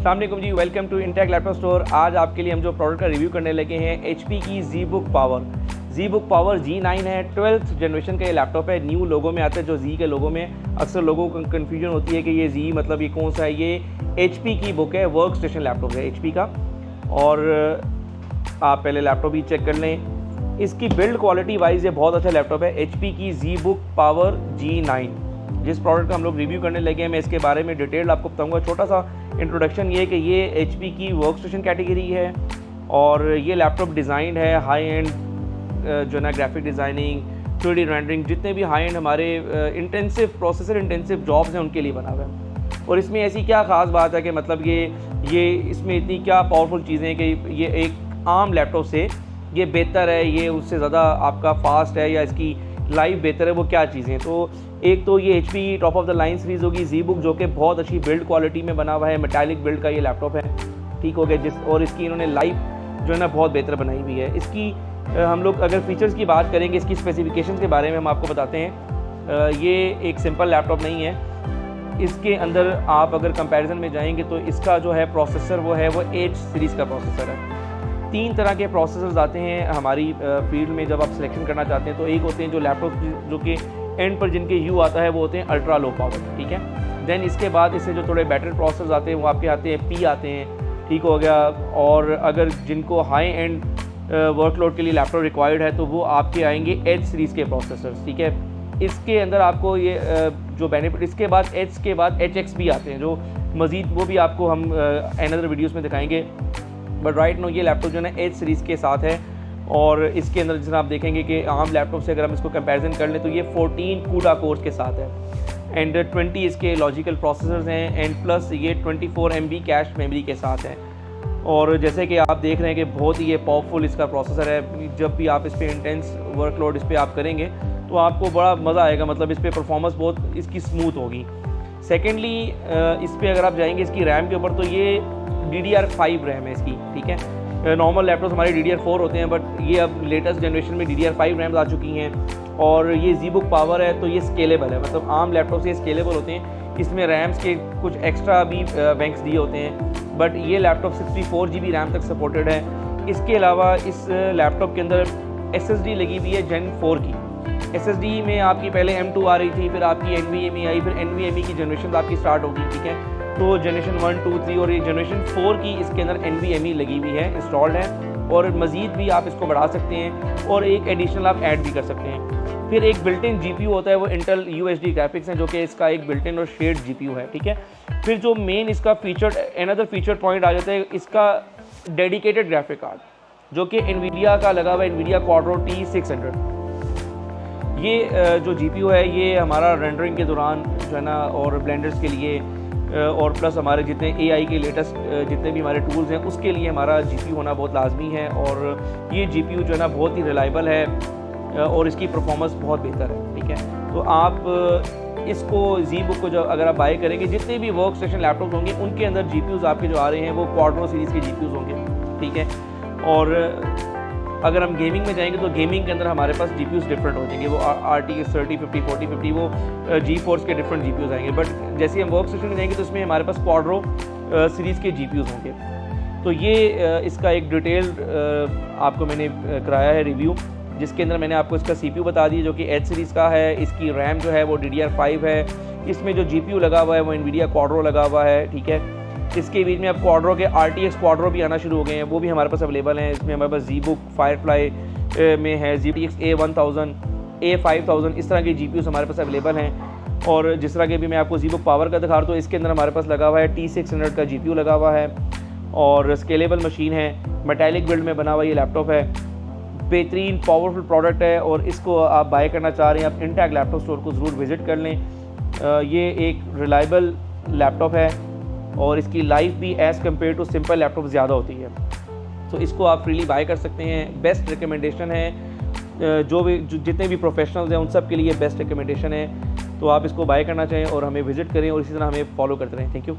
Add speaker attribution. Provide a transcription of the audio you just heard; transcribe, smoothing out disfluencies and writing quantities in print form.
Speaker 1: अस्सलाम वालेकुम जी, welcome to Intech laptop store. आज आपके लिए हम जो प्रोडक्ट का रिव्यू करने लगे हैं HP की ZBook पावर G9 है। 12th जनरेशन का ये लैपटॉप है। न्यू लोगो में आता है, जो Z के लोगो में अक्सर लोगों को कन्फ्यूजन होती है कि ये Z मतलब ये कौन सा है। ये HP की बुक है, वर्क स्टेशन लैपटॉप है HP का। और आप पहले लैपटॉप ही चेक कर लें। इसकी बिल्ड क्वालिटी वाइज ये बहुत अच्छा लैपटॉप है। HP की ZBook पावर G9 जिस प्रोडक्ट का हम लोग रिव्यू करने लगे हैं, मैं इसके बारे में डिटेल आपको बताऊंगा। छोटा सा इंट्रोडक्शन ये है कि ये HP की वर्क स्टेशन कैटेगरी है और ये लैपटॉप डिज़ाइंड है हाई एंड जो ना ग्राफिक डिज़ाइनिंग, 3D रेंडरिंग, जितने भी हाई एंड हमारे इंटेंसिव प्रोसेसर इंटेंसिव जॉब्स हैं उनके लिए बना हुआ है। और इसमें ऐसी क्या ख़ास बात है कि मतलब ये इसमें इतनी क्या पावरफुल चीज़ें हैं कि ये एक आम लैपटॉप से ये बेहतर है, ये उससे ज़्यादा आपका फास्ट है या इसकी लाइफ बेहतर है, वो क्या चीज़ें। तो एक तो ये HP top of the line series होगी ZBook, जो कि बहुत अच्छी बिल्ड क्वालिटी में बना हुआ है, मेटालिक बिल्ड का ये लैपटॉप है, ठीक हो गया। और इसकी इन्होंने लाइफ जो है ना बहुत बेहतर बनाई हुई है। इसकी हम लोग अगर फीचर्स की बात करेंगे, इसकी स्पेसिफिकेशंस के बारे में हम आपको बताते हैं। ये एक सिंपल लैपटॉप नहीं है। इसके अंदर आप अगर कंपैरिजन में जाएंगे तो इसका जो है प्रोसेसर वो H सीरीज़ का प्रोसेसर है। 3 तरह के प्रोसेसर्स आते हैं हमारी फील्ड में जब आप सिलेक्शन करना चाहते हैं। तो एक होते हैं जो लैपटॉप जो कि एंड पर जिनके यू आता है वो होते हैं अल्ट्रा लो पावर, ठीक है। देन इसके बाद इससे जो थोड़े बेटर प्रोसेसर्स आते हैं वो आपके आते हैं P आते हैं, ठीक हो गया। और अगर जिनको हाई एंड वर्कलोड के लिए लैपटॉप रिक्वायर्ड है तो वो आपके आएंगे H सीरीज़ के प्रोसेसर्स, ठीक है। इसके अंदर आपको ये जो बेनिफिट, इसके बाद H के बाद HX भी आते हैं जो मज़ीद, वो भी आपको हम अनदर वीडियोज़ में दिखाएंगे। बट राइट नो ये लैपटॉप जो है ना H सीरीज़ के साथ है। और इसके अंदर जिस आप देखेंगे कि आम लैपटॉप से अगर हम इसको कंपैरिजन कर लें तो ये 14 CUDA कोर्स के साथ है एंड 20 इसके लॉजिकल प्रोसेसर्स हैं एंड प्लस ये 24 MB कैश मेमोरी के साथ है। और जैसे कि आप देख रहे हैं कि बहुत ही ये पावरफुल इसका प्रोसेसर है। जब भी आप इस पर इंटेंस वर्कलोड इस पर आप करेंगे तो आपको बड़ा मज़ा आएगा, मतलब इस पर परफॉर्मेंस बहुत इसकी स्मूथ होगी। सेकेंडली इस पर अगर आप जाएंगे इसकी रैम के ऊपर तो ये DDR5 रैम है इसकी, ठीक है। नॉर्मल लैपटॉप हमारे DDR4 होते हैं, बट ये अब लेटेस्ट जनरेशन में DDR5 रैम्स आ चुकी हैं। और ये ZBook पावर है तो ये स्केलेबल है, मतलब आम लैपटॉप से ये स्केलेबल होते हैं। इसमें रैम्स के कुछ एक्स्ट्रा भी बैंक्स दिए होते हैं, बट ये लैपटॉप 64 GB रैम तक सपोर्टेड है। इसके अलावा इस लैपटॉप के अंदर SSD लगी हुई है Gen 4 की। SSD में आपकी पहले M2 आ रही थी, फिर आपकी NVMe आई, फिर NVMe की जनरेशन आपकी स्टार्ट होगी, ठीक है। तो जनरेशन 1, 2, 3 और ये जनरेशन 4 की इसके अंदर NVMe लगी हुई है, इंस्टॉल्ड है। और मज़ीद भी आप इसको बढ़ा सकते हैं और एक एडिशनल आप ऐड भी कर सकते हैं। फिर एक बिल्ट इन GPU होता है, वो इंटेल UHD ग्राफिक्स हैं, जो कि इसका एक बिल्ट इन और शेयर्ड GPU है, ठीक है। फिर जो मेन इसका अनदर फीचर पॉइंट आ जाता है इसका डेडिकेटेड ग्राफिक कार्ड, जो कि NVIDIA का लगा हुआ है, NVIDIA Quadro T600। ये जो GPU है ये हमारा रेंडरिंग के दौरान जो है ना और ब्लेंडर्स के लिए और प्लस हमारे जितने AI के लेटेस्ट जितने भी हमारे टूल्स हैं उसके लिए हमारा GPU होना बहुत लाजमी है। और ये GPU जो है ना बहुत ही रिलायबल है और इसकी परफॉर्मेंस बहुत बेहतर है, ठीक है। तो आप इसको ZBook को जब अगर आप बाय करेंगे, जितने भी वर्क स्टेशन लैपटॉप होंगे उनके अंदर GPUs आपके जो आ रहे हैं वो Quadro सीरीज़ के GPUs होंगे, ठीक है। और अगर हम गेमिंग में जाएंगे तो गेमिंग के अंदर हमारे पास GPUs डिफरेंट हो जाएंगे, वो RTX 30, 50, 40, 50 वो GeForce के डिफरेंट GPUs आएंगे। बट जैसे हम वर्क स्टेशन में जाएंगे तो इसमें हमारे पास Quadro सीरीज़ के GPUs होंगे। तो ये इसका एक डिटेल आपको मैंने कराया है रिव्यू, जिसके अंदर मैंने आपको इसका CPU बता दिया जो कि H सीरीज़ का है। इसकी रैम जो है वो DDR5 है। इसमें जो GPU लगा हुआ है वो NVIDIA Quadro लगा हुआ है, ठीक है। इसके बीच में अब Quadro के RTX Quadro भी आना शुरू हो गए हैं, वो भी हमारे पास अवेलेबल हैं। इसमें हमारे पास ZBook Firefly में है, GTX A1000, A5000, इस तरह के GPUs हमारे पास अवेलेबल हैं। और जिस तरह के भी मैं आपको ZBook पावर का दिखा रहा हूँ तो इसके अंदर हमारे पास लगा हुआ है T600 का GPU लगा हुआ है और स्केलेबल मशीन है, मेटालिक बिल्ड में बना हुआ ये लैपटॉप है। बेहतरीन पावरफुल प्रोडक्ट है और इसको आप बाय करना चाह रहे हैं आप इंटेक लैपटॉप स्टोर को ज़रूर विज़िट कर लें। ये एक रिलायबल लैपटॉप है और इसकी लाइफ भी as compare to simple laptop ज़्यादा होती है, तो इसको आप फ्रीली बाय कर सकते हैं। बेस्ट रिकमेंडेशन है, जितने भी प्रोफेशनल्स हैं उन सब के लिए बेस्ट रिकमेंडेशन है। तो आप इसको बाय करना चाहें और हमें विज़िट करें और इसी तरह हमें फॉलो करते रहें। Thank you.